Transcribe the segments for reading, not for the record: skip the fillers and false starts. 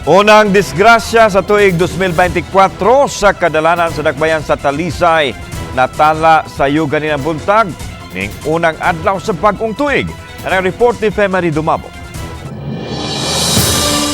Unang disgrasya sa tuig 2024 sa kadalanan sa dakbayan sa Talisay. Natala sa yuga ni buntag ning unang adlaw sa bagong tuig. Ang report ni Femery Dumabo.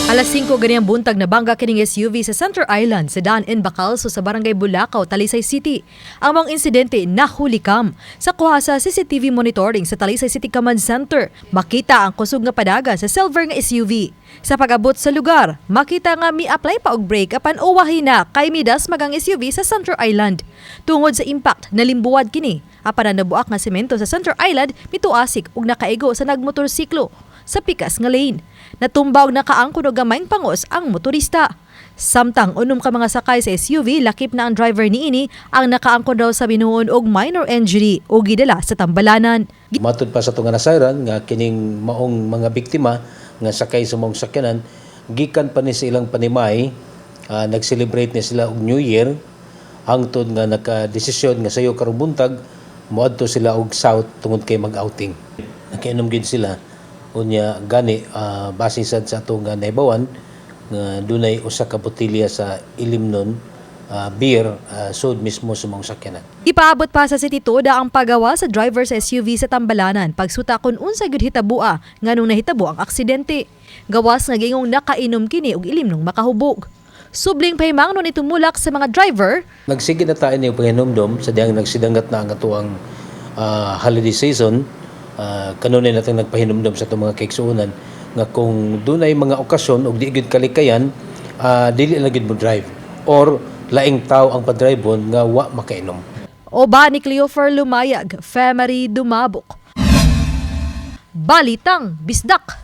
Alas 5 ganiyang buntag na bangga kining SUV sa Center Island sa daan in Bacalso sa Barangay Bulacau, Talisay City. Ang mga insidente nahulikam sa kuha sa CCTV monitoring sa Talisay City Command Center. Makita ang kusog nga padaga sa silver nga SUV. Sa pag-abot sa lugar, makita nga mi-apply pa og brake apan uwahi na kay midas magang SUV sa Center Island. Tungod sa impact, nalimbuwad kini. Apan nabuak nga semento sa Center Island mituasik ug nakaigo sa nagmotorsiklo sa pikas nga lane. Natumbaw na kaangkon og gamayng pangos ang motorista. Samtang unom ka mga sakay sa SUV, lakip na ang driver niini ang nakaangkon raw sa binuon og minor injury o gidala sa tambalanan. Matud pa sa tunga nasayran nga kining maong mga biktima nga sakay sa mong sakyanan, gikan pa ni sa ilang panimay, nag-celebrate ni sila og New Year, hangtod nga naka-desisyon nga sayo karong buntag moadto sila og south tungod kay mag-outing. Nakainom gid sila unya gani base sad sa atong naibawan nga dunay usa ka botelya sa ilim nun beer sud mismo sa mga sakyanan. Ipaabot pa sa City Toda ang pagawa sa driver sa SUV sa tambalanan pagsuta kun unsa gyud hitabua nganong nahitabo ang aksidente. Gawas nga gingong nakainom kini og ilim nung makahubog. Subling pahimang nun itumulak sa mga driver. Nagsige na tayo ni paghinomdom sa diyang nagsidangat na ang atuang holiday season. Kanunay natin nagpahinumdom sa itong mga kaiksuunan nga kung doon ay mga okasyon o di gud kalikayan, dili na gud mo drive or laing tao ang padrivon nga wa makainom. Oba ni Cleofer Lumayag, Femery Dumabok. Balitang Bisdak.